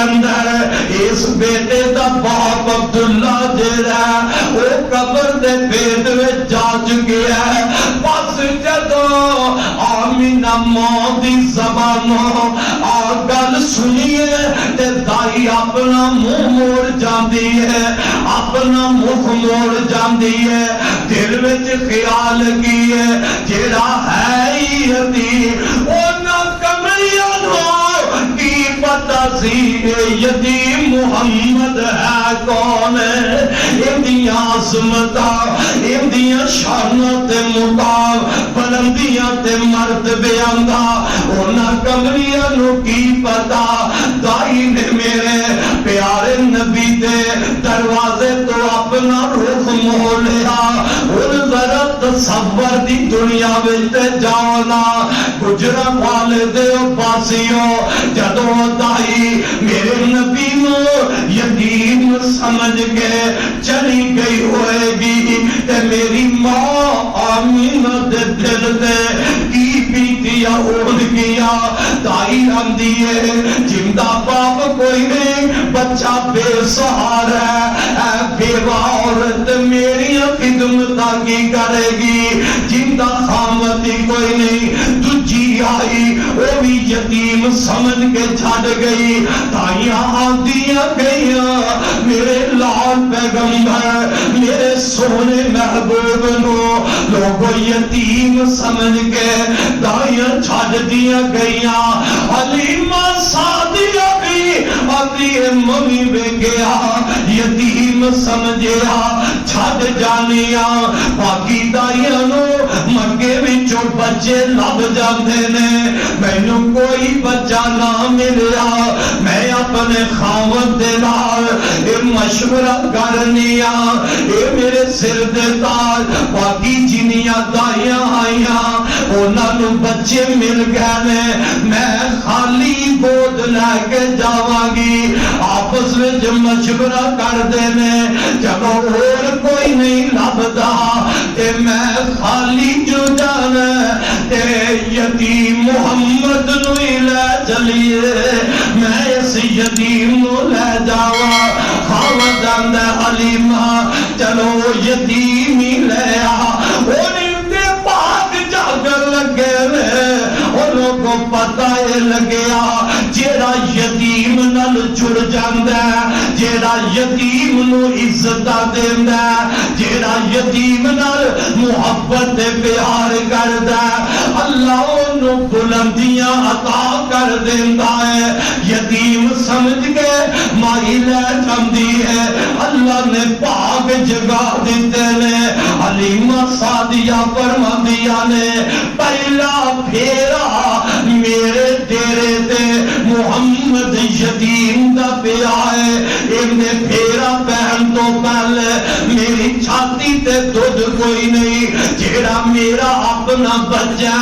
اندر اس بیٹے دا باپ عبداللہ جڑا او قبر دے بھید وچ جا چکیا ہے. بس جدوں آمینہ ماں دی زبانوں آ گل سنیے تے دائی اپنا منہ موڑ جاندی ہے, اپنا منہ موڑ جاندی ہے. دل وچ خیال کی ہے جڑا ہے یتیم اونا کملیاں نو کی پتہ سی یتیم محمد ہے کون ہے. اندیاں عظمتاں اندیاں شاناں تے مقام بلندیاں تے مرتبیاں دا اونا کملیاں نو کی پتہ. دائی نے میرے پیارے نبی دے دروازے تو اپنا رخ موڑ لیا. ان ذرا تصور دی دنیا وچ جانا گجرا والے دے پاسیوں جدوں دائی میرے نبی نو یتیم سمجھ کے چلی گئی ہوئے گی تے میری ماں آمینہ دے دل دے کی بیتیا اڑ گیا. دائی آندی ہے جندہ باپ کوئی نہیں, بچہ بے سہارا ہے, اے بیوہ عورت میری خدمتاں کی کرے گی. جندہ خامتی کوئی نہیں, دجی آئی وہ بھی یتیم سمجھ کے چھڑ گئی. دائیاں آندیاں گئیاں میرے لال پیغمبر میرے سونے محبوب نو لوگو یتیم سمجھ کے دائیاں چھڑ دیا گئیاں. حلیمہ سعدیہ بھی آدھی ممی بے گیا یتیم سمجھیا چھڑ جانیاں. باقی دائیاں نو مکے وچوں بچے لب جاندے نے, مینوں کوئی بچہ نہ ملیا. میں اپنے خاوند دے نال اے مشورہ کرنیاں اے میرے سر دے تاج. باقی جنیاں دائیاں آئیاں انہاں نو بچے مل گئے نے, میں خالی گود لے کے جاواں گی. آپس وچ مشورہ کر دے نے جب اور کوئی نہیں لبدا تے میں خالی جو جانا تے یتیم محمد نو ہی لے چلیے. میں اس یتیم نو لے جاواں. خاوند آندا حلیمہ چلو یتیم ہی لے آ. کو پتہ ہے لگیا جیڑا یتیم نال جڑ جاندا ہے, جیڑا یتیم نو عزت دیندا ہے, جیڑا یتیم نال محبت پیار کردا ہے, اللہ اونوں بلندیاں عطا کر دیندا ہے. یتیم سمجھ کے مائی لے جاندی ہے, اللہ نے پاک جگہ دتے نے. حلیمہ سعدیہ فرماندیاں نے پہلا پھیرا میرے ڈیرے تے محمد یتیم دا پیا ہے. انہیں پھیرا پہن تو پہلے میری چھاتی تے دودھ کوئی نہیں. جیڑا میرا اپنا بچہ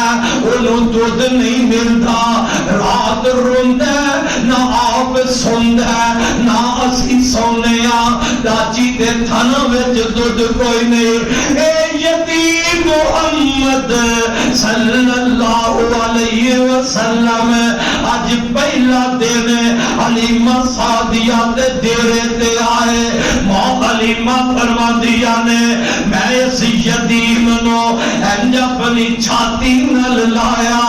انہوں دودھ نہیں ملتا, رات روندہ نہ آپ سوندہ نہ اسی سونیا. چاچی دے تھنوں وچ دودھ کوئی نہیں. اے یتیم محمد صلی اللہ علیہ وسلم اج پہلا دن حلیمہ سعدیہ دے ڈیرے تے آئے. ماں حلیمہ فرماندیاں نے میں اس یتیم نو انج اپنی چھاتی نال لایا,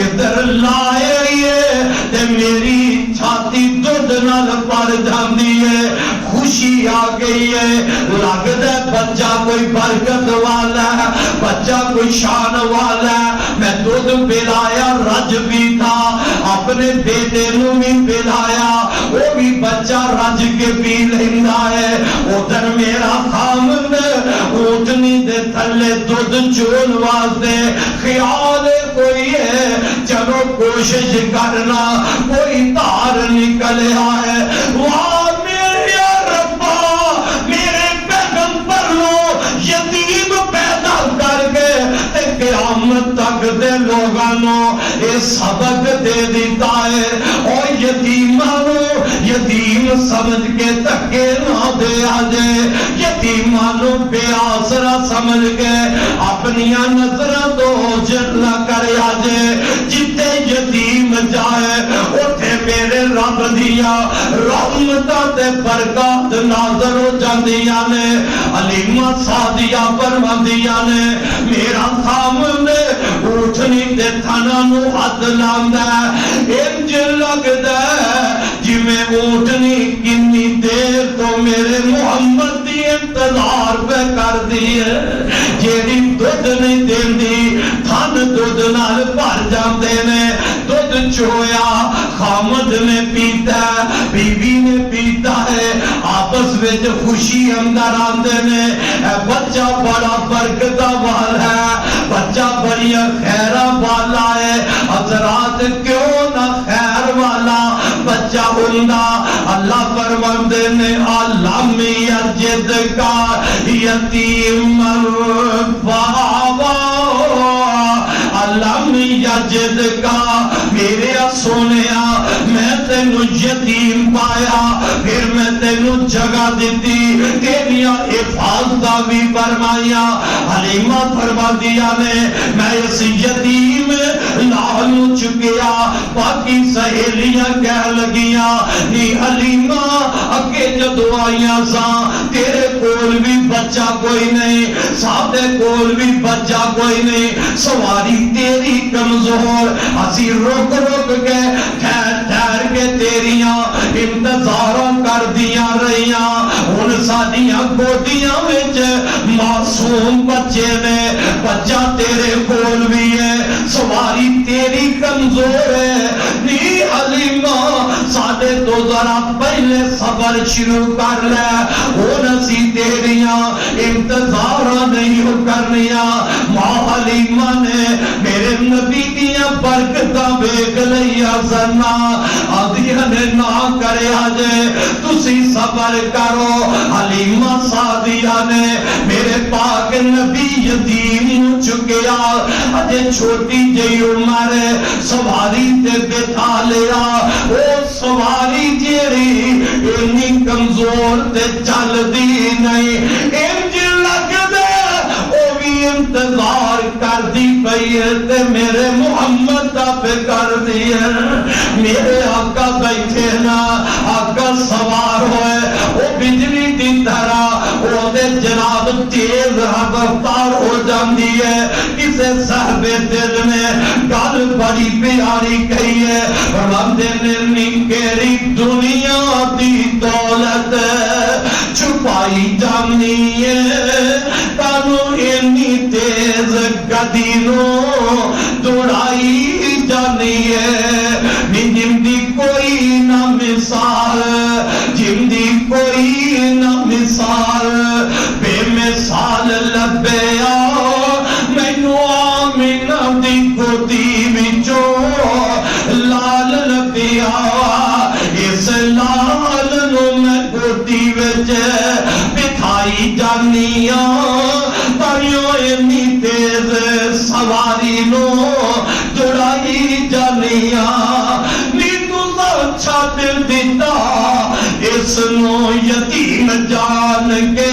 ادھر لائے تے میری چھاتی دودھ نال بھر جاندی ہے. خوشی آ گئی ہے, لگدا ہے بچہ کوئی برکت والا ہے, بچہ کوئی شان والا ہے. میں دودھ پلایا رج بھی تھا, اپنے بیٹے نو بھی پلایا, وہ بھی بچہ رج کے پی لیندا ہے. ادھر میرا خامد اونٹنی دے تھلے دودھ چون واسطے خیال کوئی ہے چلو کوشش کرنا کوئی تار نکلے آئے. وہاں قیامت تک دے لوگانوں اے سبق دے دیتا ہے. اور یتیمانوں یتیم سمجھ کے تکے نہ دے آجے, یتیمانوں بے آسرا سمجھ کے اپنیاں نظرہ تو جل نہ کرے آجے. جتے یتیم جائے اٹھے میرے رب دیا رحمتاں تے برکات نازل ہو جاندیاں نے حلیمہ سعدیہ فرماندیاں نے میرا سامنے اٹھنی تے تھنا نو ہاتھ لاندا انج لگدا جویں اٹھنی کنی دیر تو میرے محمد دی انتظار پہ کر دی ہے جیڑی دودھ نہیں دیندی تھن دودھ نال بھر جاندے نے دودھ چویا خامد نے پیتا ہے بیوی نے پیتا ہے آپس وچ خوشی اندر آندے نے اے بچہ بڑا برکت والا ہے بچہ بڑی خیرہ والا ہے حضرات کیوں نہ خیر والا بچہ ہوندا اللہ فرماندے نے علم یجد کا یتیم فآوا علم یجد کا میرے سونیا میں تینو یتیم پایا پھر میں تینو جگہ دیتی تیریاں حفاظتاں بھی فرمایا حلیمہ فرما دیا نے میں اس یتیم لالو چکیا باقی سہیلیاں کہہ لگیاں نی حلیمہ اگے جدو آئیاں ساں تیرے کول بھی بچہ کوئی نہیں سادے کول بھی بچہ کوئی نہیں سواری تیری کمزور اسی رک رک کے ٹھہر کے تیریاں انتظاروں کر دیاں رہیاں ان سادیاں گودیاں وچ معصوم بچے نے بچہ تیرے کول بھی ہے سواری تیری کمزور ہے نی حلیمہ سادے تو ذرا پہلے صبر شروع کر لے ہن اسی تیریاں انتظار نہیں ہو کرنیاں ماں حلیمہ نے میرے نبی دیاں برکتاں ویکھ لیا سنا آدھیاں نے نہ کریا جے تسی صبر کرو حلیمہ سعدیہ نے میرے پاک نبی یتیم چکیا اجے چھوٹی جئی عمر سواری تے بٹھا لیا او سواری جیڑی اتنی کمزور تے چلدی نہیں انج لگدے او بھی انتظار کر دی پئی ہے تے میرے محمد دا پہ کر دی ہے میرے آقا بیٹھے نا آقا سوار ہوئے او بجلی دی طرح او دے جناب تیز رفتار ہو جاندی ہے کسے صاحب دل نے گل بڑی پیاری کہی ہے فرماندے نے نکیری دنیا دی دولت چھپائی جانی ہے تانو انی تیز گدی نو دوڑائی جانی ہے جن دی کوئی نہ مثال جن دی کوئی نہ مثال بے مثال لبیا مینو آمینہ دی گودی وچوں لال لبیا اس لال نو میں گودی وچ بٹھائی جانیاں تائیوں انی تیز سواری نو دوڑائی جانیاں اچھا دل دیتا اس نو یتیم جان کے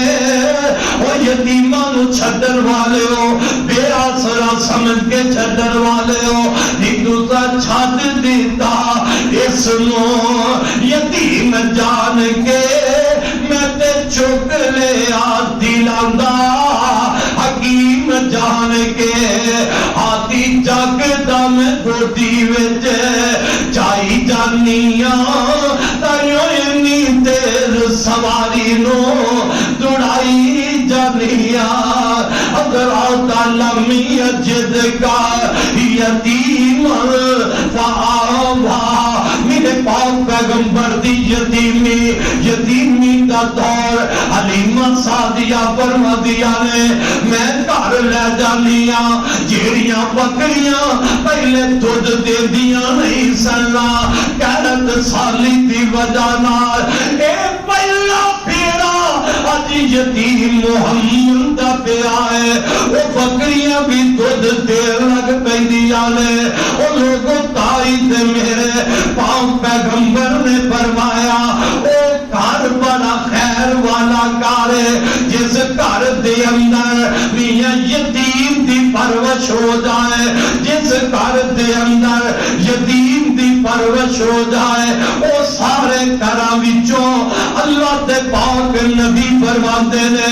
او یتیمان چھڈن والے ہو بے آسرا سمجھ کے چھڈن والے ہو نیتو سا اچھا دل دیتا اس نو یتیم جان کے میں تے چک لے آتی لاندا حکیم جان کے آتی جگ دم گودی وچ چائی جانیاں تائیوں انی تیز سواری نو دوڑائی جانیاں اگر آتا لمی یجد کا یتیم فآوا میرے پاک پیغمبر دی یتیمی دا دور حلیمہ سعدیہ فرما دیا نے میں گھر لے جانیاں جیڑیاں بکریاں پہلے دودھ دے دیاں نہیں سننا کہرت سالی دی وجہ نال اے پہلا پھیرا اج یتیم محمد دا پیا ہے وہ بکریاں بھی دودھ دیر لگ پیندیاں نے وہ لوگوں تائی تے میرے پاک پیغمبر نے فرمایا او گھر بڑا خیر والا گھر ہے جس گھر دے اندر میاں یتیم دی پرورش ہو جائے جس گھر دے اندر یتیم دی پرورش ہو جائے وہ سارے گھراں وچوں اللہ دے پاک نبی فرماتے نے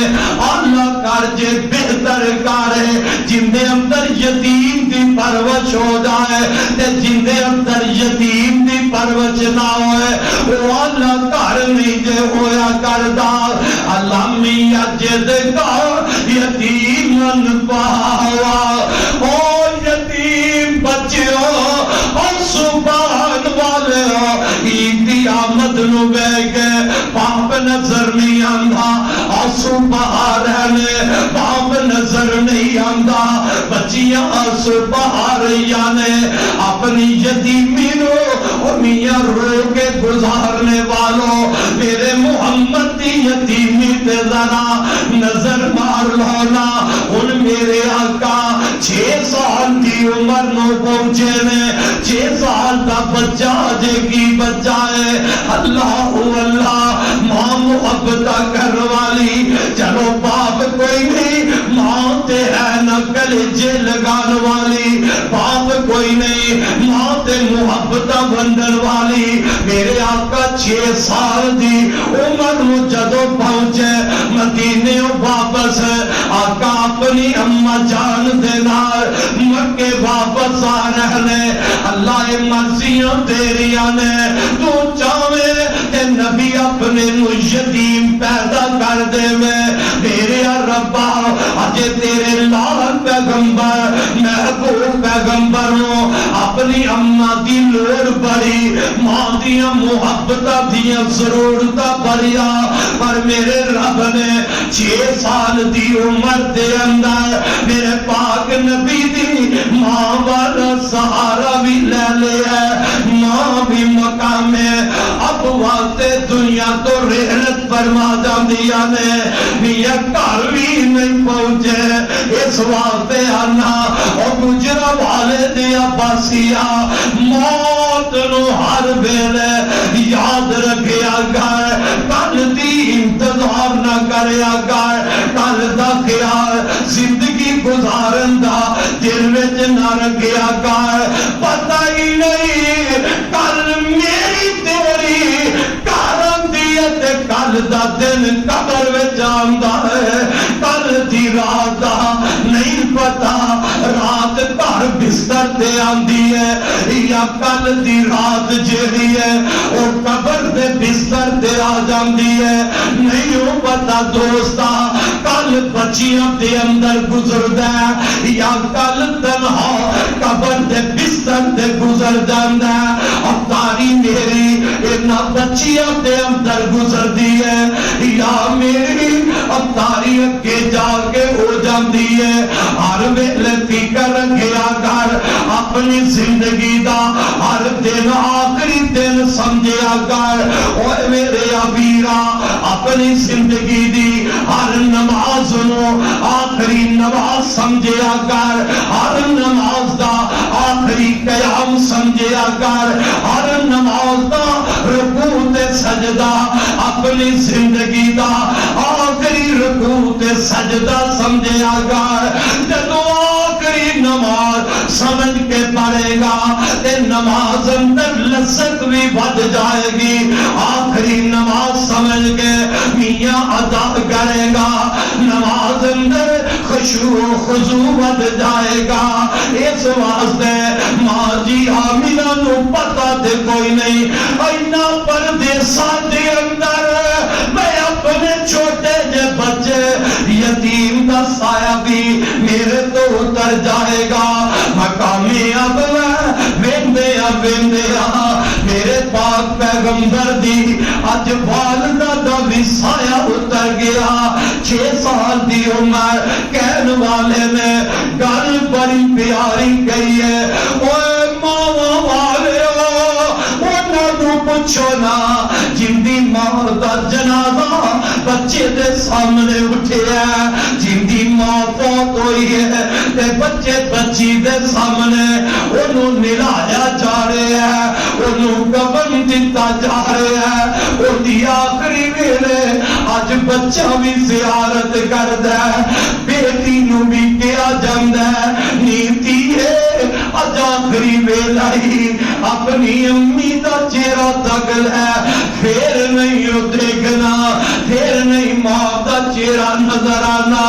اللہ کر جے بہتر کارے جن دے اندر یتیم دی پرورش ہو جائے تے جن دے اندر یتیم دی پرورش نہ ہوئے وہ اللہ کر نہیں جے ہویا کردا اللہ میاں جد کا یتیمن پاوا او یتیم بچیو اور سبحان والے عید دی آمد نو بے کے پاپ نظر نہیں آندا آنسو بہا رہنے پاپ نظر نہیں آندا بچیاں آنسو بہا رہیاں نے اپنی یتیمی نو میاں رو کے گزارنے والوں میرے محمد دی یتیمی تے ذرا نظر مار لونا ان میرے آقا 6 سال دی عمر نو پہنچے نے 6 سال دا بچہ جے کی بچہ ہے اللہ اللہ ماں محبتہ کر والی چلو باپ کوئی نہیں ماں تے ہے نہ کلیجے لگان والی باپ کوئی نہیں ماں تے محبتہ بندن والی میرے آقا 6 سال دی عمر نو جدو پہنچے مدینے واپس آقا اپنی اماں جان دے نال مکے واپس آ رہنے اللہ مرضیاں تیریاں نے تو چاہے تے نبی اپنے نو یتیم پیدا کر دے میرے ربا اجے تیرے لال پیغمبر محبوب پیغمبر نو اپنی اماں دی لوڑ بڑی ماں دیاں محبتاں دیاں ضرورتاں بڑیا پر میرے رب نے 6 سال دی عمر دے اندر میرے پاک نبی دی ماں والا سہارا بھی لے لیا ماں بھی مقام اب واسطے دنیا تو رحلت فرما جاندیاں نے میاں گھر بھی نہیں پہنچے اس واسطے آنا اور گجرا والے دیا باسیا موت نو ہر ویلے یاد رکھیا گئے کل دی انتظار نہ کریا گئے کل دا خیال زندگی گزارن دا دل وچ نہ رکھیا گئے پتہ ہی نہیں کل میری تیری کارن دیت کل دا دن قبر وچ آندا ہے کل دی رات دا نہیں پتا رات گھر بستر تے آندی ہے یا کل دی رات جیڑی ہے اور قبر دے بستر تے آ جاندی ہے نہیں ہو پتا دوستا کل بچیاں دے اندر گزردا ہے یا کل تنہا قبر دے بستر تے گزر جاندا ہے اب تاری میری اینا بچیاں دے اندر گزر دی ہے یا میری اب تاری اگے جا کے ہو جاندی ہے ہر ویلے فکر رکھیا کر اپنی زندگی دا ہر دن آخری دن سمجھیا کر اوے میرے ابیرا اپنی زندگی دی ہر نماز نو آخری نماز سمجھیا کر ہر نماز دا آخری قیام سمجھیا کر ہر نماز دا رکوع تے سجدہ اپنی زندگی دا آخری رکوع تے سجدہ سمجھیا کر جدو آخری نماز سمجھ کے پڑھے گا تے نماز اندر لذت بھی بڑھ جائے گی آخری نماز سمجھ کے میاں ادا کرے گا نماز اندر خشوع و خضوع بڑھ جائے گا اس واسطے ماں جی آمینہ نو پتہ تے کوئی نہیں اینا پردیساں دے اندر میں اپنے چھوٹے جے بچے یتیم دا سایہ بھی میرے تو اتر جائے گا مقامی اب ویندیا میرے پاک پیغمبر دی اج والدہ دا بھی سایہ اتر گیا 6 سال دی عمر کہن والے نے گل بڑی پیاری کہی ہے اوے ماں والے پوچھو نا جن دی ماں دا جنازہ بچے دے سامنے اٹھے ہے جن دی ماں فوت ہوئی ہے تے بچے بچی دے سامنے انہوں نلایا جا رہے ہیں انہوں کفن دیتا جا رہے ہیں ان دی آخری ویلے آج بچہ بھی زیارت کر دے بیٹی نو بھی کیا جاندہ ہے نیتی ہے اج آخری ویلا ہی اپنی امی دا چہرہ تک لے، پھر نہیں وہ دیکھنا، پھر نہیں ماں دا چہرہ نظر آنا۔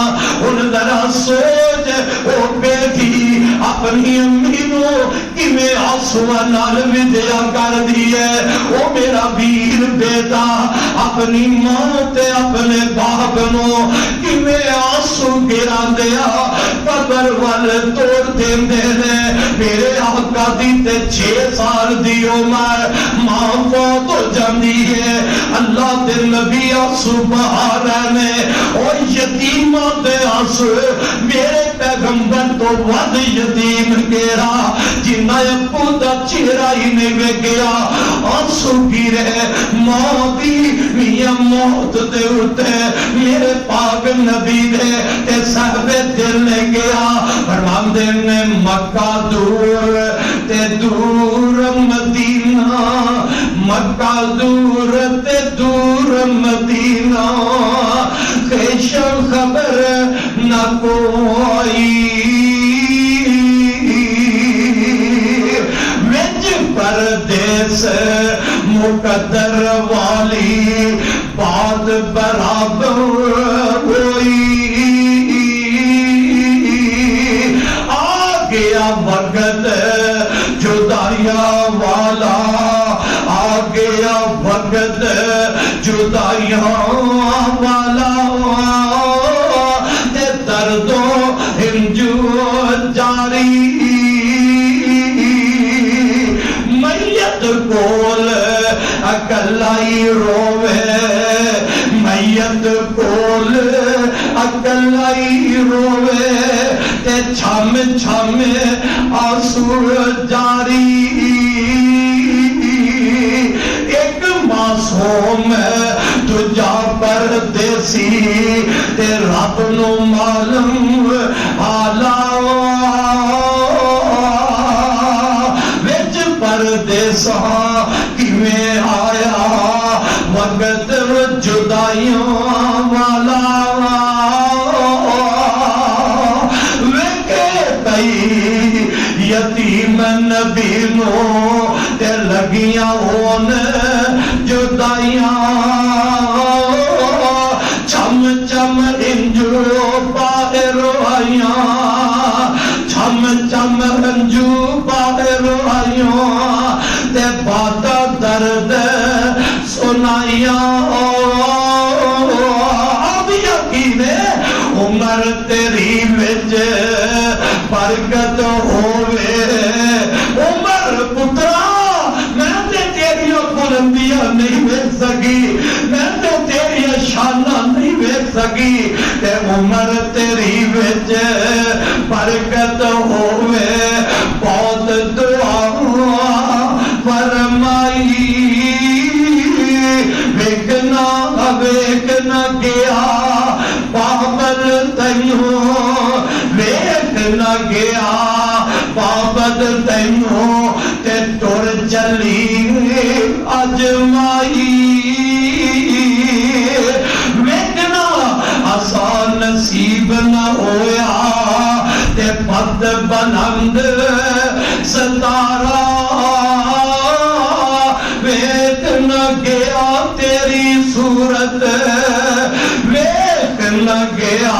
ان ذرا سوچ وہ بیٹی اپنی امی نو کیویں آنسواں نال ودیا کر دی ہے۔ وہ میرا ویر بیٹا اپنی ماں تے اپنے باپ نو کیویں آنسو گرا دیا قبر وال توڑ دیندے نے۔ میرے آقا دی تے 6 سال دی عمر، ماں فوت ہو جاندی ہے، اللہ دے نبی آنسو بہا رہے نے۔ اور یتیماں دے آنسو میرے پیغمبر تو ود یتیم گیرا جنہ ابو دا چہرہ ہی نہیں ویکھیا، آنسو گرے ماں دی میاں موت دے اتے میرے پاک نبی دے تے صاحب دل نے گیا۔ فرماندے نے مکہ دور تے دور مدینہ، مکہ دور تے دور مدینہ، خیشم خبر نہ کوئی، وچ پردیس مقدر والی بات برابر ہوئی۔ آ گیا وقت جدائیاں والا، آ گیا وقت جدائیاں والا، تے دردوں ہنجو جاری، میت کول اکلائی روے، میت کول اکلائی روے، تے چھم چھم آنسو جاری۔ ایک معصوم تجا پردیسی تے رب نو معلوم آلا، وچ پردیساں کیویں آیا وقت جدائیوں والا، ویکھے پئی یتیم نبی نو تے لگیاں ہون جدائیاں، چھم چھم انجو باہر آئیاں، چھم چھم انجو باہر آئیاں، تے باتا درد سنائیاں۔ اب یقین عمر تیری وچ برکت ہووے، عمر پترا میں تے تیریاں بلندیاں نہیں ویکھ سکی، میں تے تیریاں شاناں نہیں ویکھ سکی، تے عمر تیری وچ برکت ہووے، بہت دعا فرمائی، ویکھنا ویکھنا گیا بابل تینوں، ویکھنا گیا بابل تینوں، تے ٹر چلی اجمائی، ویکھنا آسان نصیب نہ ہویا، تے پت بلند ستارہ، ویکھنا گیا تیری صورت، ویکھنا گیا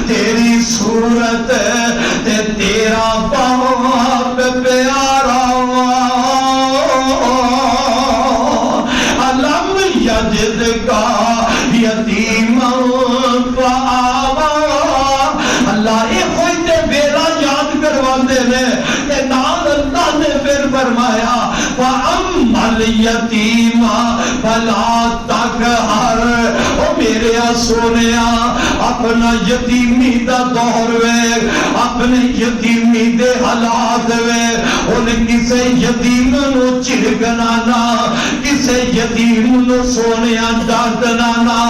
تیری صورت، تے تیرا باپ پیارا، علم یجد کا یتیما فآوا۔ اللہ یہ کوئی تے بیرا یاد کرواندے نے، تے نال اللہ نے پھر فرمایا وَأَمَّا الْيَتِيمَ فَلَا تَقْهَرْ۔ او میرے سونیا اپنا یتیمی دا دور وے، اپنے یتیمی دے حالات وے، ان کسے یتیم نو چڑکنا نا، کسے یتیم نو سونیا ڈانٹنا نا۔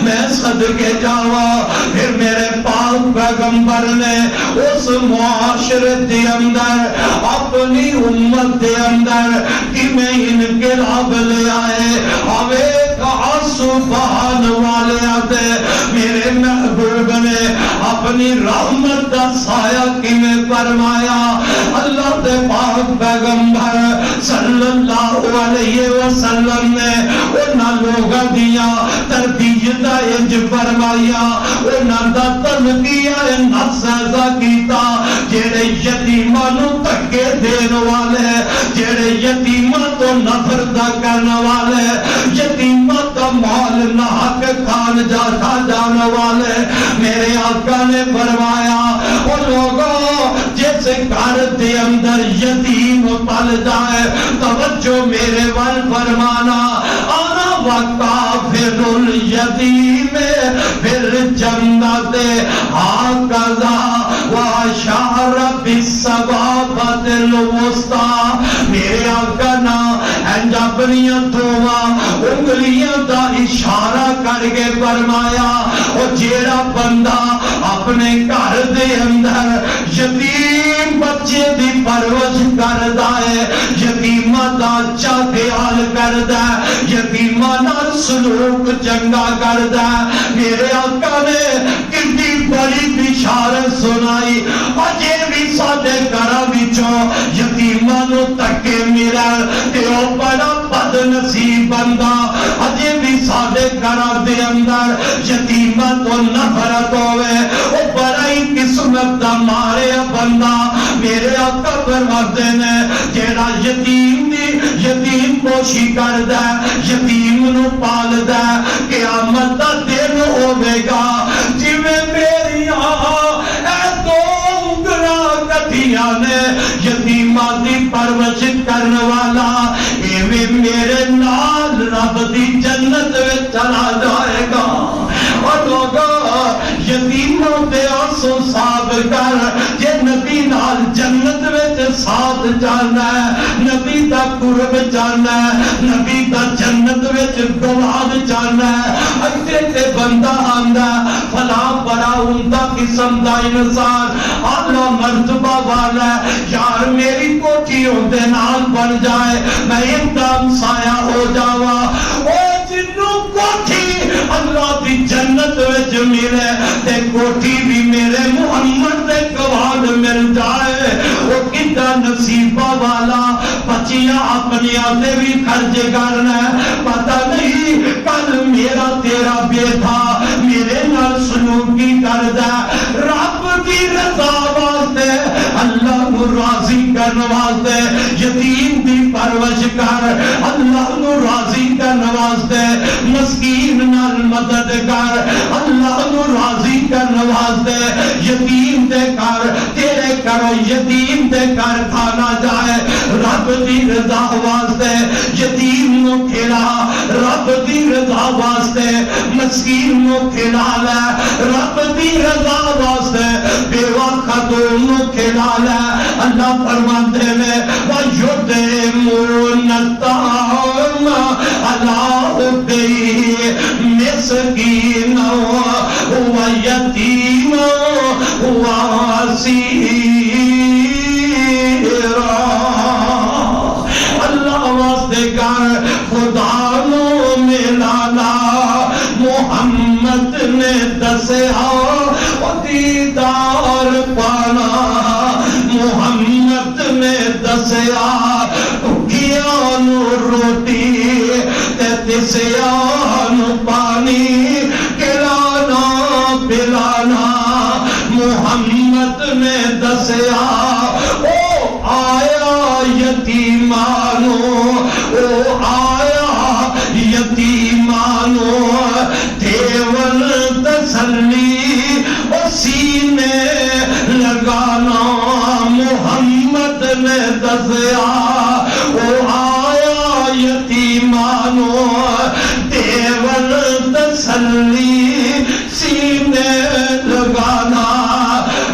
میں صدقے جاواں پھر میرے پاک پیغمبر نے اس معاشرے دے اندر اپنی امت دے اندر کہ میں انقلاب لے آئے، آوے کا آنسو بہان والے آتے، میرے محبوب نے اپنی رحمت دا سایہ کیویں فرمایا. اللہ دے پاک پیغمبر صلی اللہ علیہ وسلم نے انہاں لوگاں دیاں تربیتاں انج فرمایا, انہاں دا تزکیہ نفس ایسا کیتا جڑے یتیماں نوں دھکے دین والے, جڑے یتیماں تو نفرت کرن والے, یتیماں کا مال نہ حق کھان جان والے. میرے آقا نے فرمایا او لوگوں جس گھر دے اندر یتیم پل جائے, توجہ میرے ول فرمانا, انا وکافر الیتیم بالجنت ہکذا واشار بالسبابۃ الوسطی. میرے آقا نا انج اپنیاں دوواں انگلیاں دا اشارہ کر کے فرمایا او جیڑا بندہ اپنے گھر دے اندر یتیم بچے دی پرورش کردا ہے, یتیماں دا اچھا خیال کردا ہے, یتیماں نال سلوک چنگا کردا ہے, میرے آقا نے کتنی بڑی بشارت سنائی. اجے بھی ساڈے گھراں وچوں یتیماں نوں تکے ملن تے او بڑا بد نصیب بندہ, اجے بھی ساڈے گھراں دے اندر یتیماں تو نفرت ہوے او بڑا ہی قسمت دا مارے بندہ. میرے آقا فرماتے نے جیڑا یتیم پوشی کردا ہے, یتیم نو پالدا ہے, قیامت دا دن ہوے گا جویں میریاں اے دو انگلاں کٹھیاں نے یتیماں دی پرورش کرن والا, ایویں میرے نال رب دی جنت وچ چلا جائے گا. اور لوگوں یتیموں دے آنسو صاف کر, جے نبی نال جنت وچ ساتھ جانا ہے, نبی دا قرب جانا ہے, نبی دا جنت وچ گواد جانا ہے. اگے تے بندہ آندا فلاں بڑا عمدہ قسم دا انسان اعلی مرتبہ والا ہے, یار میری کوٹھی اودے نال بن جائے, میں اکدم سایہ ہو جاواں. او جنوں کوٹھی اللہ دی جنت وچ ملے تے کوٹھی بھی میرے محمد دے گواد مل جائے, وہ کتا نصیبہ والا. بچیاں اپنی آتے بھی خرچ کرنا ہے, پتہ نہیں کل میرا تیرا بیٹا میرے نال سلوکی کردا, رب دی رضا واسطے اللہ نو راضی کرن واسطے یتیم دی پرورش کر, اللہ نو راضی کرن واسطے مسکین نال مدد کر, اللہ نو راضی کرن واسطے یتیم دے کر, تیرے کرو یتیم دے کر کھانا جائے رب دی رضا واسطے, یتیم نو کھلا رب دی رضا واسطے, مسکین نو کھلا لے رب دی رضا واسطے, بیوہ خاتون نو کھلا لے. اللہ فرماتے ہیں وَيُطْعِمُونَ الطَّعَامَ عَلَىٰ حُبِّهِ مِسْكِينًا وَيَتِيمًا وَأَسِيرًا. اللہ واسطے کر خدا نو ملانا, محمد نے دسیا او دیدار پانا, محمد نے دسیا بھکیاں نو روٹی تے تسیاں نو پانی کھلانا پلانا. محمد نے دسیا او آیا یتیمانو, او آیا یتیمانو, دیول تسلی او سینے لگانا. محمد نے دسیا او آیا یتیمانو, دیول تسلی سینے لگانا.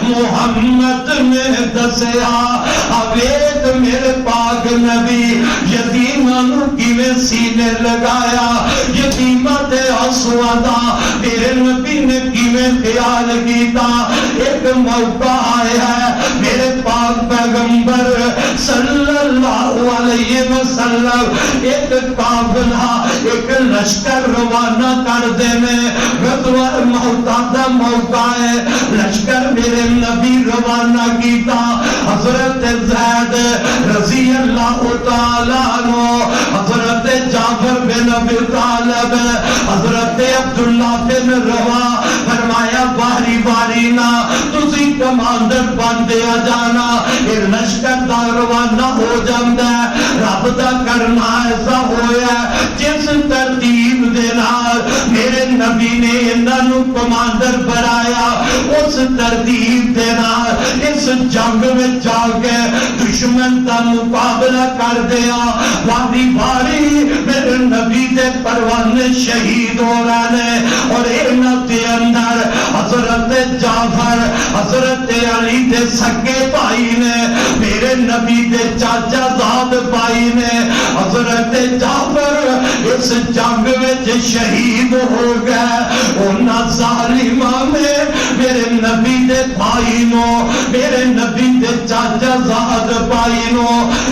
محمد نے دسیا اوید میرے پاک نبی یتیماں نو کیویں سینے لگایا, یتیماں دے آنسواں دا میرے نبی نے کیویں خیال کیتا. ایک موقع آیا ہے میرے پاک پیغمبر صلی اللہ علیہ وسلم ایک قافلہ ایک لشکر روانہ کر دینے غزوہ موتا دا موقع ہے لشکر میرے نبی روانہ کیتا حضرت زید رضی اللہ تعالیٰ عنہ حضرت جعفر بن ابی طالب حضرت عبداللہ بن روا فرمایا باری باری نہ تسی کمانڈر بن دیا جانا یہ لشکر دا روانہ ہو جاندہ ہے رب دا کرنا ایسا ہویا جس ترتیب دے نال میرے نبی نے انہوں کمانڈر بنایا اس ترتیب دے نال اس جنگ میں جا کے دشمن کا مقابلہ کر دیا باری باری میرے نبی دے پروانے شہید ہو رہے ہیں اور انہوں کے اندر حضرت جعفر حضرت علی دے سکے بھائی نے میرے نبی دے چاچا زاد بھائی نے حضرت جعفر اس جنگ میں شہید ہو گئے انہاں ظالماں میں میرے نبی دے بھائی نو میرے نبی دے چاچا زاد بھائی نو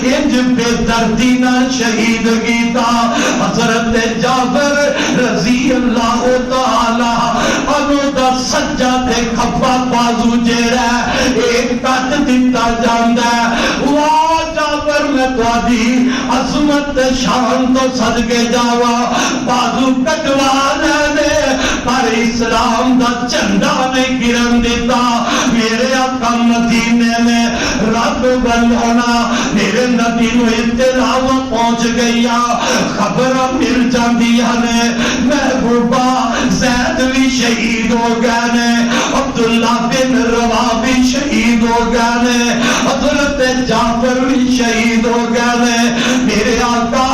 انج بے دردی نہ شہید کیتا حضرت جعفر رضی اللہ تعالی عنہ دا سجا تے کھبا بازو جیڑا ایک کٹ دیتا جاندا ہے واہ جعفر میں تہاڈی عظمت شان تو صدقے جاوا بازو کٹوا لے پر اسلام دا جھنڈا نہیں گرن دیتا میرے آقا مدینے میں رب بلونا میرے نبی نو اطلاع پہنچ گیا خبر مل جاندیاں نے محبوبہ زید بھی شہید ہو گئے نے عبداللہ بن روا بھی شہید ہو گئے نے حضرت جعفر بھی شہید ہو گئے نے میرے آقا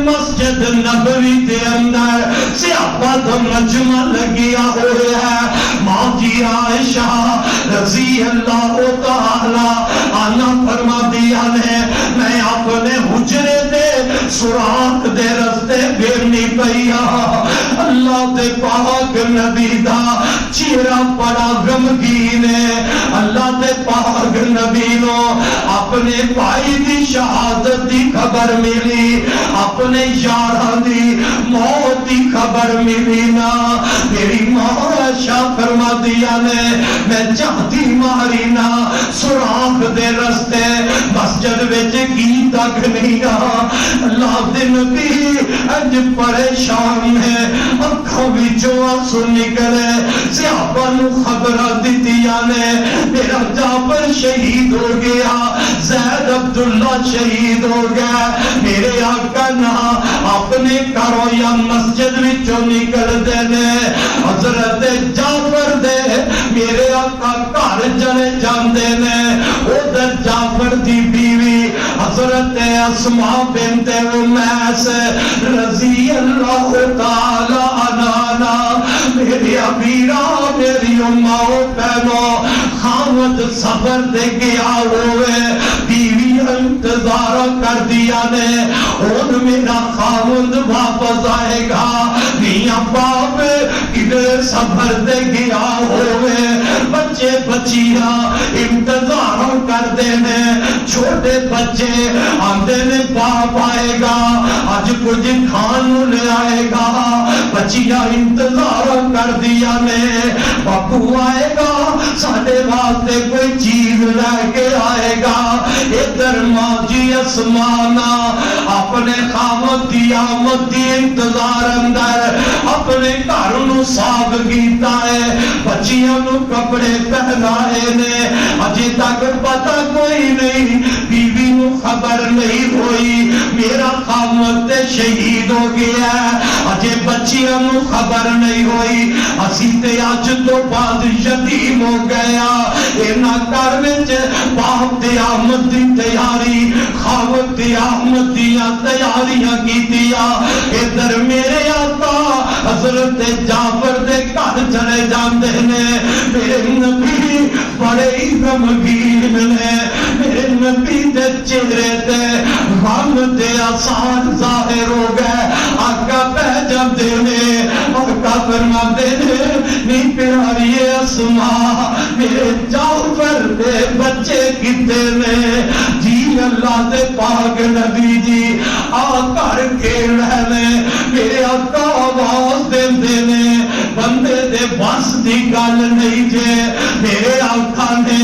مسجد نبوی دے اندر صحابہ دا مجمع لگیا ہوئے ہے ماں جی عائشہ رضی اللہ تعالی عنہ فرما دیا نے میں اپنے حجرے دے سوراخ دے رستے پھرنی پیا اللہ دے پاک نبی دا چہرہ بڑا غمگین ہے اللہ دے پاک نبی نو اپنے بھائی دی شہادت دی خبر ملی اپنے یاراں دی موت دی خبر ملی نا میری ماں عائشہ فرما دیا نے میں چاہتی ماری نا سوراخ دے رستے مسجد وچ کی تک نہیں اللہ دے نبی اج پریشان ہے اکھوں وچوں آنسو نکلے صحابہ نو خبراں دتیاں نے میرا جعفر شہید ہو گیا زید عبداللہ شہید ہو گیا میرے آقا نہ اپنے گھروں یا مسجد وچوں نکل دے نے حضرت جعفر دے میرے آقا گھر چلے جاندے نے ادھر جعفر دی بیوی حضرت اسماء بنت امیس رضی اللہ تعالی عنہا میری ابیرا میری اماں بہنوں خاوند صبر دے گیا ہوئے بیوی انتظار کر دیا نے اور میرا خاوند واپس آئے گا میاں باپ کدھر صبر دے گیا ہوئے بچے بچیاں انتظار کر دینے چھوٹے بچے آندے نے باپ آئے گا آج کچھ کھان لے آئے گا بچیاں انتظار کر دیا نے باپو آئے گا ساڑھے واسطے کوئی چیز لے کے آئے گا ادھر ماں جی اسمانا اپنے خامد دی آمد دی انتظار اندر اپنے گھروں صاف کیتا ہے بچیاں نو کپڑے پہنائے نے اجے تک پتہ کوئی نہیں بیوی نو خبر نہیں ہوئی میرا خامد تے شہید ہو گیا اجے بچیاں نو خبر نہیں ہوئی اسی تے اج تو بعد یتیم ہو گیا اینا گھر وچ باپ دی آمد دی تیاری خامد دی آمد دیاں تیاریاں کیتیاں ادھر میرے آقا حضرت جعفر دے گھر چلے جاندے نے میرے نبی بڑے ہی غمگین نے میرے نبی دے چہرے تے غم دے آثار ظاہر ہو گئے آقا بہ جاندے نے آقا فرماندے نے نی پیاری اسماء میرے جعفر دے بچے کتے نے جی اللہ دے پاک نبی جی آ کر کھیل رہے میرے آقا آواز دے نے بندے دے بس دی گل نہیں جے میرے آقا نے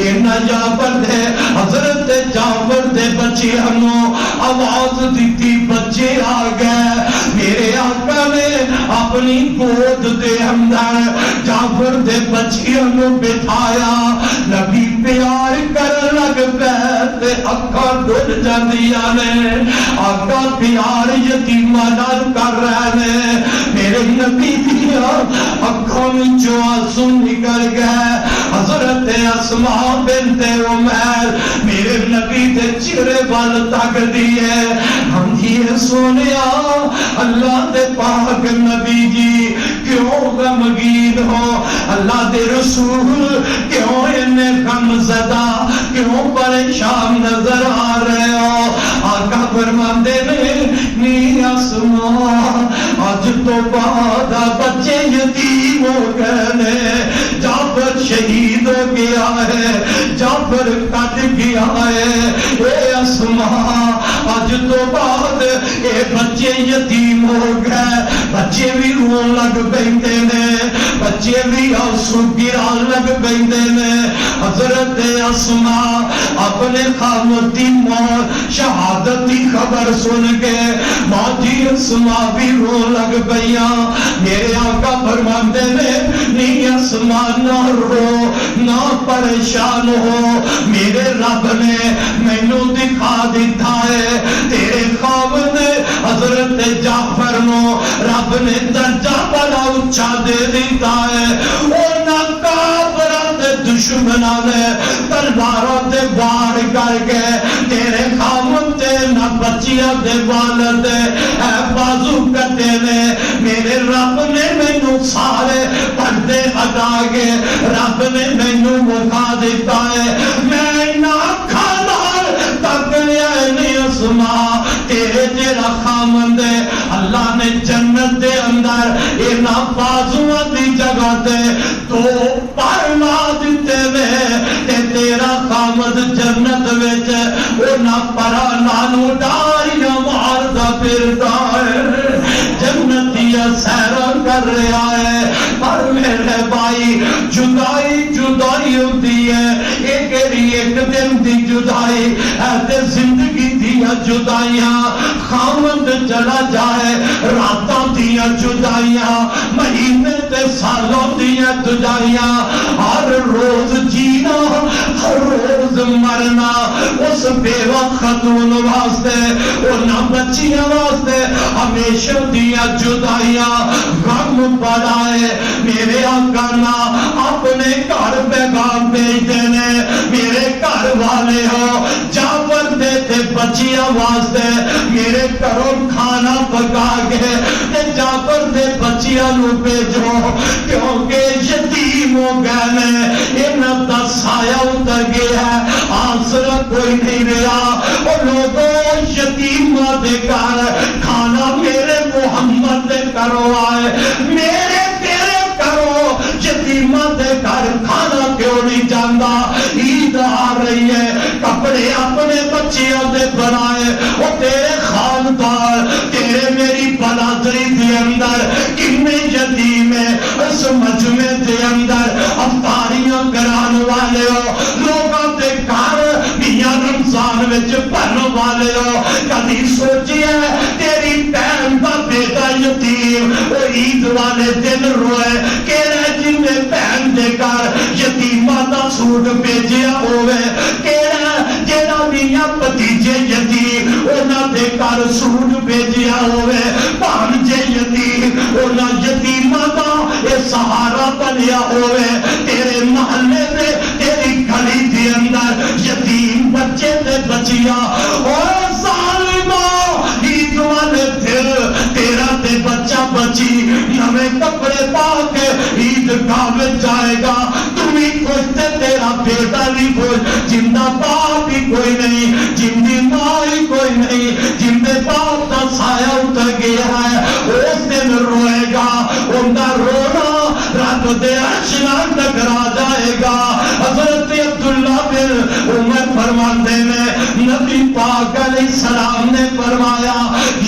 اینا جعفر دے حضرت جعفر دے بچے ہنو آواز دیتی بچے آ گئے میرے آقا نے اپنی گود دے اندر جعفر دے بچے ہنو بٹھایا نبی پیار کر لگ پہ اکھا ڈل جاندیاں نے آقا پیار یتیمہ نال کر رہے ہیں میرے نبی دیا اکھوں وچوں آنسو نکل گئے حضرت اسماء بنت عمیر میرے نبی دے چہرے وال تک دیے ہم یہ سنیا اللہ دے پاک نبی جی کیوں غمگین ہو اللہ دے رسول کیوں انہیں غم زدہ کیوں پریشان نظر آ رہے ہو آقا فرماندے نے نی اسماء آج تو بعد بچے یتیم ہو گئے جعفر شہید ہو گیا ہے جعفر کٹ گیا ہے اے اسماء آج تو بعد اے بچے یتیم ہو گئے بچے بھی رون لگ بیندے نے بچے بھی آنسو گران لگ بیندے نے حضرت اسماء اپنے خامد دی موت شہادت دی خبر سن کے موتی اسماء بھی رون لگ بیاں میرے آقا فرماندے نے نہیں اسماء نہ رو نہ پریشان ہو میرے رب نے مینوں دکھا دیتا ہے تیرے خامد حضرت جعفر نو رب نے درجہ بڑا اونچا دے دیتا ہے اور نہ کافراں دے دشمناں نے تلواراں تے وار کر کے تیرے خامد تے نہ بچیاں دے والد اے بازو کٹے نے میرے رب نے مینوں سارے پردے ہٹا کے رب نے مینوں موقع دیتا ہے میں نہ کھانال تک لیا نہیں اسماء تیرے تیرا خامد ہے اللہ نے جنت دے اندر اینا بازوہ دی جگہ دے تو پرنا دیتے میں تیرا خامد جنت ویچ اونا پرا نانو ڈاریاں ماردہ پھرتا ہے جنتیہ سیرہ کر رہا ہے پر میرے بھائی جدائی ہوتی ہے ایک دن دی جدائی ایتے زندگی دیا جدائیاں خامد چلا جائے راتاں دیا جدائیاں مہینے تے سالوں دیا جدائیاں ہر روز جینا ہر روز مرنا اس بیوہ خاتون واسطے انہاں بچیاں واسطے ہمیشہ دیا جدائیاں غم بڑھائے میرے آقا نا اپنے گھر پیغام بھیج دینے میرے گھر والے ہو جعفر دیتے بچیاں واسطے میرے گھروں کھانا پکا کے جعفر دے بچیاں نو بھیجو کیونکہ یتیم ہو گئے انہاں دا سایہ اتر گیا ہے آسرا کوئی نہیں رہا اور لوگوں یتیمہ دے گھر کھانا میرے محمد دے کرو آئے میرے تیرے کرو یتیمہ دے گھر کھانا کیوں نہیں جاندہ عید آ رہی ہے کپڑے اپنے بچیاں دے بنائے وہ تیرے خاندان تیرے میری بلادری دے اندر کنے یتیم ہے اس مجمع دے اندر افطاریاں کران والے ہو لوگاں دے گھر میاں رمضان وچ پڑھن والے ہو کبھی سوچی ہے تیری بہن دا بیٹا یتیم وہ عید والے دن روئے کہڑے جن نے بہن دے گھر یتیمہ دا سوٹ بھیجیا ہوئے کہڑا جیڑا میاں بھتیجے یتیم انہاں دے گھر سوٹ بھیجیا ہوئے بھانجے یتیم انہاں یتیمہ دا اے سہارا بنیا ہوئے تیرے محلے دے تیری گھڑی دے اندر یتیم بچے تے بچیاں اور ظالمہ عید والے دل تیرا تے بچہ بچی نوے کپڑے پا کے عید گاہ میں جائے گا تمہیں خوش تے تیرا بیٹا بھی خوش جن دا باپ بھی کوئی نہیں جن دی ماں ہی کوئی نہیں جن دے باپ دا سایہ اتر گیا ہے اس دن روئے گا ان دا رونا رب دے عرش نال ٹکرا جائے گا حضرت عبداللہ عمر فرماتے ہیں نبی پاک علیہ السلام نے فرمایا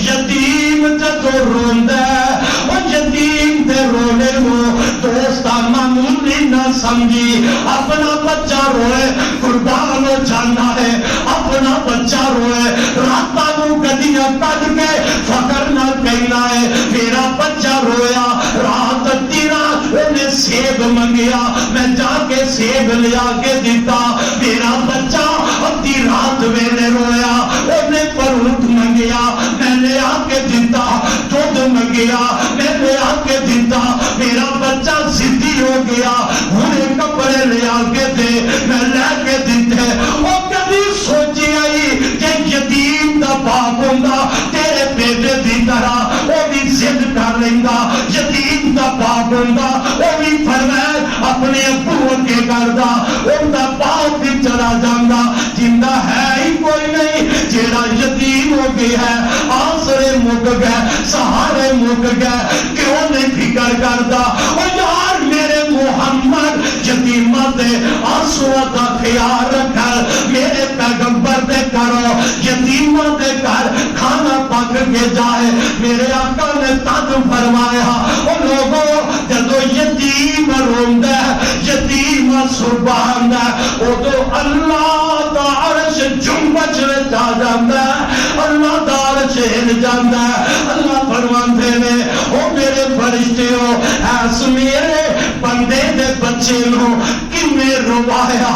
یتیم جدو روندا ہے اور یتیم دے رونے کو دوستا معمولی نہ سمجھی. اپنا بچہ روئے قربان ہو جانا ہے, اپنا بچہ روئے راتاں نو گڈیاں کڈ کے فخر نہ کہنا ہے میرا بچہ رویا رات ادھی رات انہیں سیب منگیا میں جا کے سیب لیا کے دیتا. میرا بچہ ادھی رات ویلے رویا انہیں فروٹ منگیا میں لیا کے دیتا. دودھ منگیا میں لیا کے دیتا. میرا بچہ ضدی ہو گیا انہیں کپڑے لیا کے دے میں لے کے دیتے. وہ کبھی سوچی آئی کہ یتیم دا باپ ہوندا تیرے بیٹے دی طرح وہ بھی ضد کر لیندا. یتیم دا باپ ہوندا وہ بھی فرمائے اپنے ابو اگے کردا ان دا باپ بھی چلا جاندا. جندا ہے ہی کوئی نہیں جیڑا یتیم ہو گیا ہے آسرے مک گئے سہارے مک گئے کیوں نہیں فکر کردا. او یار میرے محمد یتیماں دے آنسواں دا خیال رکھ میرے پیغمبر دے کرو یتیماں دے گھر کھانا پک کے جائے. میرے آقا نے تد فرمایا او لوگوں جدو یتیم روندا ہے یتیم سبحان او تو اللہ دا عرش جنبش وچ آ جاندا ہے, اللہ دا عرش ہل جاندا ہے. اللہ فرماندے نے او میرے فرشتیو ایس میرے بندے دے بچے نو کنے روایا,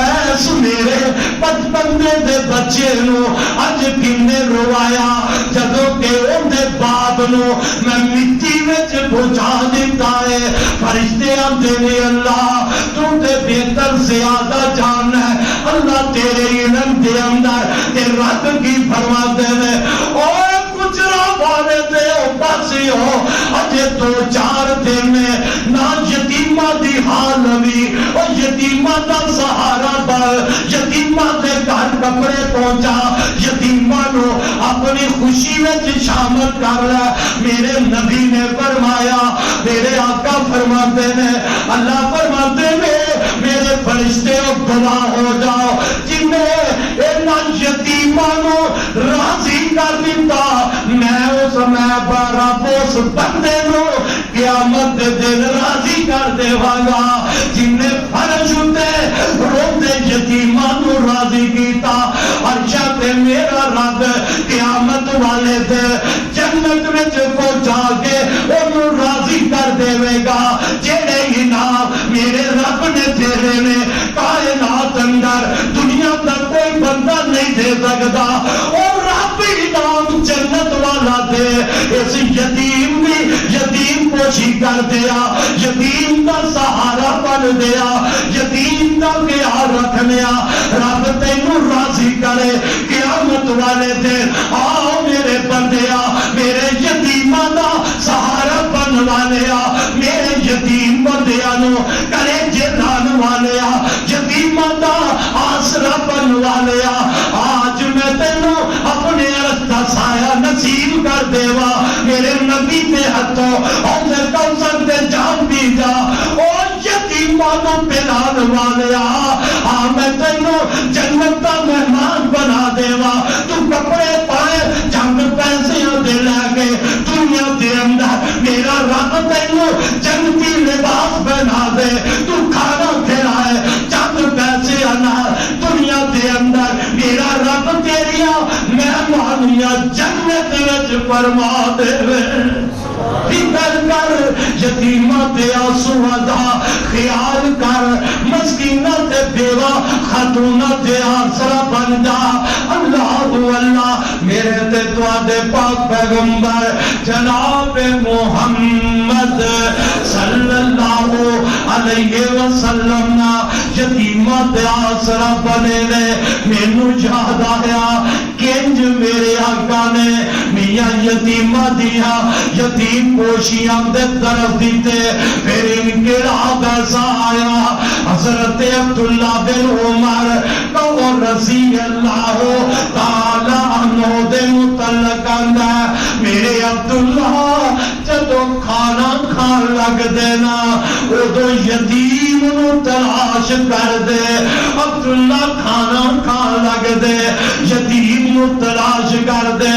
ایس میرے بندے دے بچے نو اج کنے روایا جدو کہ ان دے باپ نو میں مٹی وچ بجھا دیتا ہے. فرشتے آندے نے اللہ تو تے بہتر زیادہ جان ہے. اللہ تیرے علم دے اندر تے رب کی فرماتے ہیں اوے کچرا والے دے پاسی ہو اجے 2-4 دن میں نہ یتیماں دی حال ہوئی اور یتیماں دا سہارا بل یتیماں دے گھر کپڑے پہنچا یتیماں نو اپنی خوشی وچ شامل کر لے. میرے نبی نے فرمایا میرے آقا فرماتے ہیں اللہ فرماتے ہیں میرے فرشتے گواہ ہو جاؤ جنہیں انہاں یتیماں نو راضی کر دیتا میں اس رب اس بندے نو قیامت دے دن راضی کر دیواں گا جنہیں فرش ہوتے روندے یتیماں نو راضی کیتا. عرشہ تے میرا رب قیامت والے دے جنت وچ پہنچا کے انہوں راضی کر دے گا جڑے انعام میرے رب نے تیرے نے کائنات اندر دنیا تک کوئی بندہ نہیں دے سکتا. اور رب انعام جنت والا دے اس یتیم بھی یتیم پوشی کر دیا یتیم کا سہارا بن دیا یتیم کا خیال رکھنیا. رب تینوں راضی کرے قیامت والے دن آؤ میرے بندیا میرے یتیماں دا سہارا بن والیا میرے یتیم بندیاں نو کرے جلان والیا یتیماں دا آسرا بن والیا. آج میں تینوں اپنے رستہ سایہ نصیب کر دیوا میرے نبی دے ہتھوں اوندے کوثر تے جان دی جا او یتیماں نو پلان والیا. میں تینوں جنت دا مہمان بنا دیوا تو کپڑے پائے جنگ پیسے دے لے کے دنیا دے اندر میرا رب تینوں جنتی لباس بنا دے تو کھانا کھلائے چند پیسے انار دنیا دے اندر میرا رب تیریا مہمانیاں جنت وچ فرما دے. فکر کر یتیماں تے آنسواں دا خیال کر مسکیناں تے بیوہ خاتوناں تے آسرا بن جا. اللہ اللہ میرے تے تواڈے پاک پیغمبر جناب محمد صلی اللہ علیہ وسلم نا یتیماں تے آسرا بنے نے. مینوں یاد آیا کنج میرے آقا نے میاں یتیماں دیا یتیم پوشیاں دے طرف دیتے. پھر انقلاب ایسا آیا حضرت عبداللہ بن عمر کو رضی اللہ تعالی عنہ دے متعلق آندا میرے عبداللہ جدو کھانا کھان لگ دینا ادو یتیم نو تلاش کر دے عبداللہ کھانا کھان لگ دے یتیم نو تلاش کر دے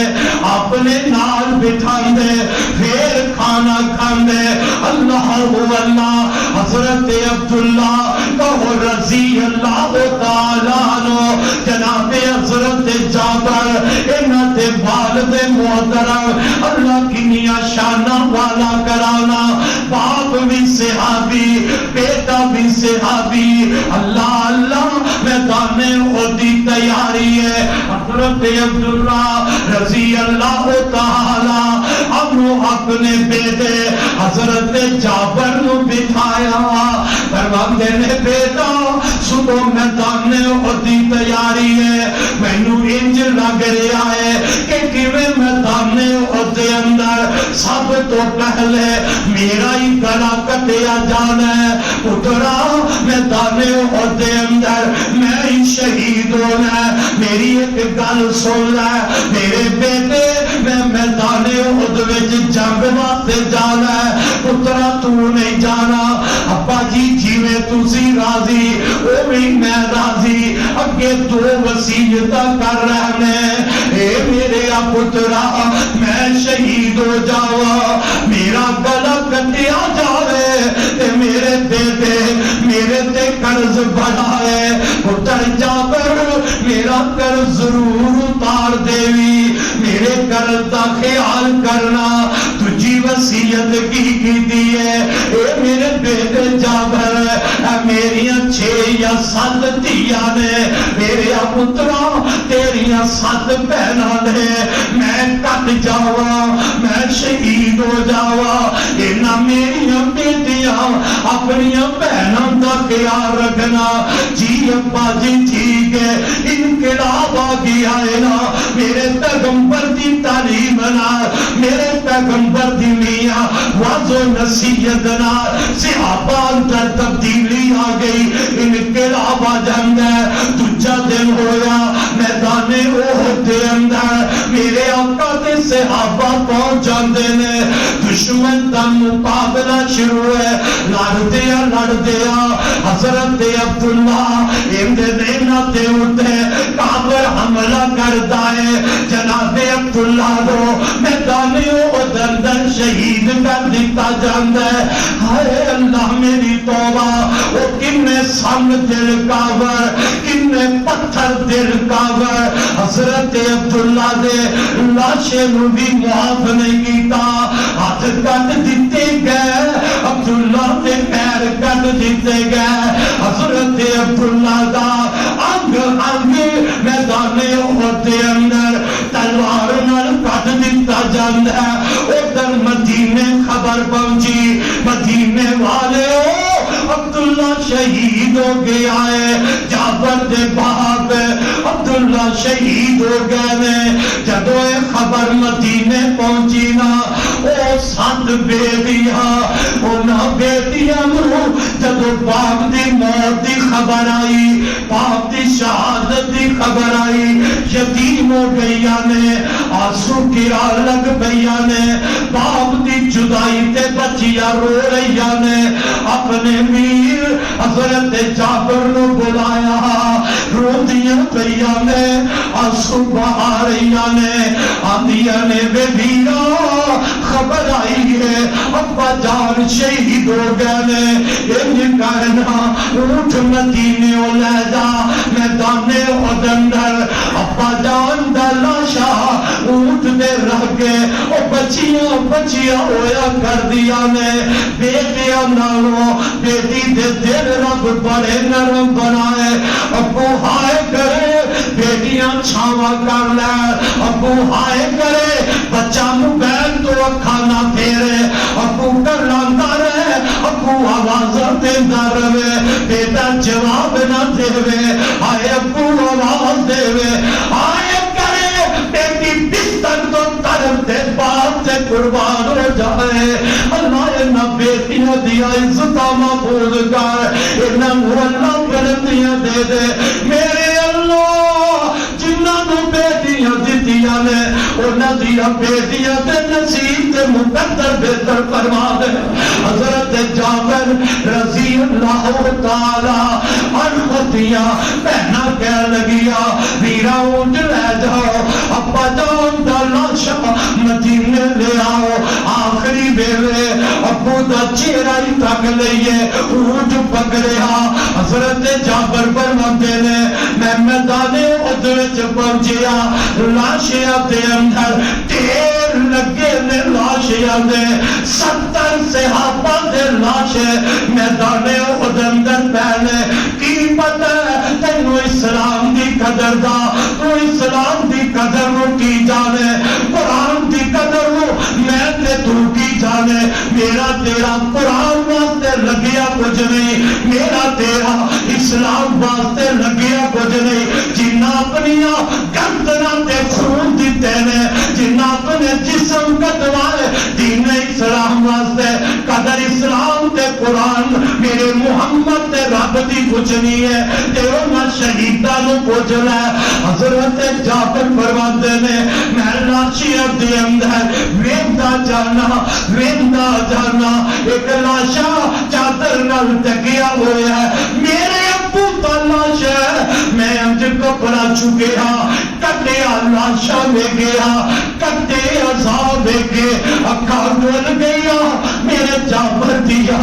اپنے نال بٹھا دے پھر کھانا کھان دے اللہ اللہ حضرت عبداللہ کہو رضی اللہ تعالیٰ عنہ جناب حضرت جابر انہاں دے والد محترم اللہ کی نیا شانہ والا کرانا باپ بھی صحابی بیٹا بھی صحابی اللہ اللہ میدان احد تیاری ہے حضرت عبداللہ رضی اللہ تعالی عنہ اپنے بیٹے حضرت جابر نو بٹھایا فرماندے نے بیٹا صبح میدان احد تیاری ہے مینوں انج لگ رہا ہے کہ کیویں میدان احد دے اندر سب تو پہلے میرا ہی گلا کٹیا جانا ہے پترا میدان احد دے اندر میں ہی شہید ہونا ہے میری ایک گل سن لے میرے بیٹے میں میدان احد وچ جنگ واسطے جانا ہے پترا تو نہیں جانا ابا جی جیویں تسی راضی اوویں میں راضی اگے دو وصیتاں کر رہے ہیں اے میرے پترا میں شہید ہو جاواں میرا گلا کٹیا جاوے تے میرے بیٹے میرے تے قرض بڑھا ہے پتر جابر میرا قرض ضرور اتار دیوی میرے قرض دا خیال کرنا تجھی وصیت کی ہے اے میرے بیٹے جابر میریاں 6 یا 7 دھیاں نے میرے پترا تیریاں 7 بہناں نے میں کٹ جاواں میں شہید ہو جاواں انہاں میریاں بیٹیاں اپنیاں بہناں دا خیال رکھنا جی ابا جی ٹھیک ہے انقلاب آ گیا ہے نا میرے پیغمبر دی تعلیم نال میرے پیغمبر دی میاں واض و نصیحت نال صحابہ اندر تبدیلی آ گئی انقلاب آ جاندا ہے دوجا دن ہویا میدان احد دے اندر میرے آقا تے صحابہ پہنچ جاندے نے دشمن دا مقابلہ شروع ہے لڑدیا حضرت عبداللہ اندے دینا تے اٹھے کعبر حملہ کردا ہے جناب عبداللہ کو میدان احد اندر شہید کر دیتا جاندا ہے ہائے اللہ میری توبہ وہ کنے سن دل کعبر کنے پتھر دل کعبر حضرت عبداللہ دے لاشے نو بھی معاف نہیں کیتا ہاتھ کٹ دیتے گئے عبداللہ دے پیر کٹ دیتے گئے حضرت عبداللہ دا انگ انگ میدان احد دے اندر تلوار نال کٹ دیتا جاندا ہے ادھر مدینے خبر پہنچی مدینے والے عبداللہ شہید ہو گیا ہے جابر دے باپ عبداللہ شہید ہو گئے نے جدو خبر مدینے پہنچی نا او 7 بیٹیاں انہاں بیٹیاں نو جدو باپ دی موت دی خبر آئی باپ دی شہادت دی خبر آئی یتیم ہو گئیاں نے آنسو گرا لگ پئیاں نے باپ دی جدائی تے بچیاں رو رہیاں نے اپنے میر حضرت جابر نو بلایا روندیاں پئیاں نے آنسو بہا رہیاں نے آندیاں نے بے بیرا خبر آئی ہے ابا جان شہید ہو گئے نے انج کرنا اٹھ مدینے او لے جا میدان احد اندر ابا جان دا لاشا اٹھ دے رہ کے او بچیاں ہویا کر دیا نے بیٹیاں نالوں بیٹی دے دل رب بڑے نرم بنائے ابو ہائے کرے بیٹیاں چھاواں کر لے ابو ہائے کرے بچہ موبائل تو اکھا نہ پھیرے ابو کرلاندہ رہے ابو آوازاں دیندہ رہے بیٹا جواب نہ دے ہائے ابو آواز دے ہائے کرے بیٹی بستر تو طرف دے باپ سے قربان ہو جائے اللہ انہاں بیٹیاں دیا عزتہ محفوظ کر انہاں اللہ بلندیاں دے دے میرے اللہ جنہاں نو بیٹیاں دتیاں نے انہاں دی بیٹیاں دے نصیب تے مقدر بہتر فرما دے. حضرت جابر رضی اللہ تعالی عنہ دیاں بہناں کہہ لگیا میرا اونٹ لے جاؤ ابا جان دا لاشا مدینے لے آؤ. آخری ویلے ابو دا چہرہ ہی تک لئیے اونٹ پکڑیا. حضرت جابر فرماندے نے میں میدان احد وچ پہنچیا لاشیاں دے اندر ڈھیر لگے نے لاشیاں دے 70 صحابہ دے لاشے میدان احد اندر پہنے. کی پتہ تینوں اسلام دی قدر دا تو اسلام دی قدر نو کی جانے قرآن دی قدر نو میں تے تو کی جانے. میرا تیرا قرآن واسطے لگیا کچھ نہیں میرا تیرا اسلام واسطے لگیا کچھ نہیں. جنہ اپنیاں گردناں تے خون دیتے نے جنہ اپنے جسم کٹوائے دین اسلام واسطے قدر اسلام تے قرآن میرے محمد تے رب دی کچھ نہیں ہے تے انہاں شہیداں نو کچھ ہے. حضرت جابر فرماندے نے میں لاشیاں دے اندر ویندا جانا ایک لاشا چادر نال ڈھکیا ہوا ہے میرے ابو دا لاش ہے. میں انج کپڑا چکیا کٹیا لاشا لے گیا کٹے عذاب کے اکھاں ڈول گیا میرے جابر دیا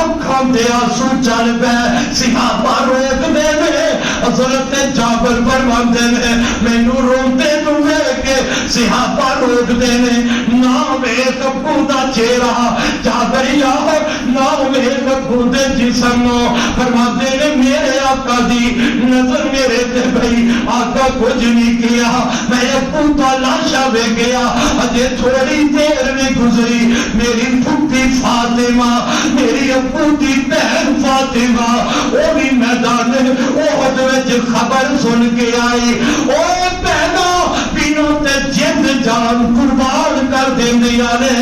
اکھاں دے آنسو چل پے. صحابہ روک دے نے حضرت جابر فرماندے نے مینوں روندے نوں ویکھ کے صحابہ روک دے نے نہ ویکھ ابو دا چہرہ جابر یار نہ ویکھ ابو دے جسم نو. فرماندے نے میرے آقا دی نظر میرے تے بھئی آقا کچھ نہیں کیا میں ابو دا لاشا وے گیا اجے تھوڑی دیر میں گزری میری پھوپھی فاطمہ میری ابو دی بہن فاطمہ وہ بھی میدان احد وچ خبر سن کے آئی. او بہنوں بینوں تے جند جان قربان کر دیندیاں نے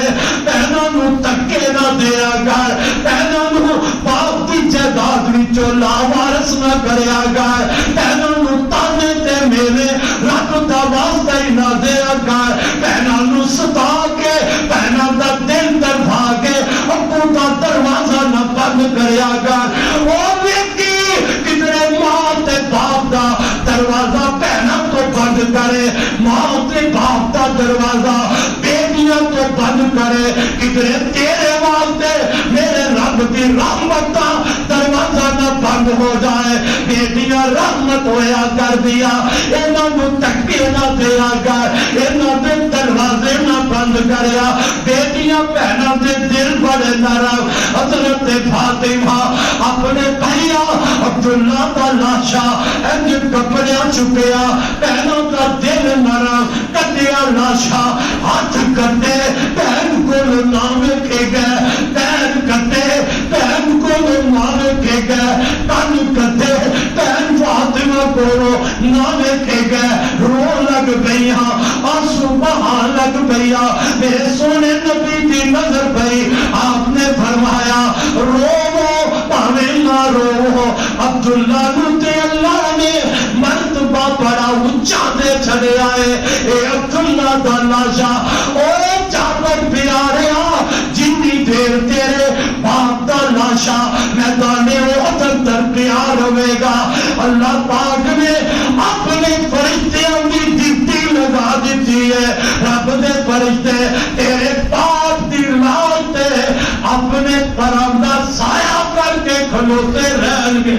بہنوں نو تکے نہ دیا کر بہنوں نو باپ دی جائیداد وچوں لاوارث نہ کریا کر بہنوں نو تانے تے میرے رب دا واسطہ ہی نہ دیا کر بہنوں نو ستا کے بہنوں دا دل دربا کے ابو دا دروازہ نہ بند کریا کر. او ویکھی کدھر ماں تے باپ دا دروازہ بہنوں تو بند کرے ماں تے باپ دا دروازہ بیٹیاں تو بند کرے کدھر تیرے واسطے میرے رب دی رحمت دا دروازہ نہ بند ہو جائے. بیٹیاں رحمت ہویا کر دیا انہاں نو تکے نہ دیا کر انہاں دے دروازے نہ بند کریا. بیٹیاں بہناں دے دل بڑے نرم. حضرت فاطمہ اپنے بھیا عبداللہ دا لاشا انج کپڑیاں چکیا بہنوں دا دل نرم کٹیا لاشا ہاتھ کٹے بہن کو نام کے گئے بہن کٹے بہن کو نام کے گئے کن کٹے بہن فاطمہ کو نام کے گئے رو لگ گئیاں آنسو بہا لگ گیا. میرے سونے نبی دی نظر پئی آپ نے فرمایا رو پاویں نہ رو عبداللہ نو تے اللہ نے مرتبہ بڑا اونچا دے چھڑے آئے. اے عبداللہ دا لاشا او جابر پیاریا جنی دیر تیرے باپ دا لاشا میدان احد اندر پیار ہوئے گا اللہ پاک نے اپنے فرشتیاں کی ڈیوٹی لگا دیتی ہے. رب دے فرشتے تیرے باپ دی لاش تے اپنے پرم دا سایہ کر کے کھلوتے رہن گے.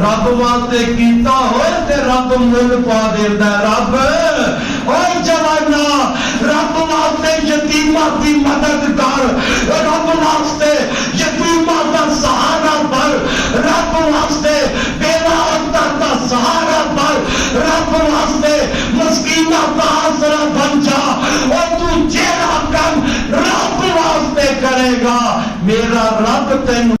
رب واسطے کیتا ہوئے تے رب مل پا دیتا ہے. رب اوہ جوانا رب واسطے یتیمہ دی مدد کر رب واسطے یتیمہ دا سہارا پر رب واسطے بیوہ عورتاں دا سہارا پر رب واسطے مسکینہ دا آسرا بن جا اور تو جیڑا کم رب واسطے کرے گا میرا رب تینوں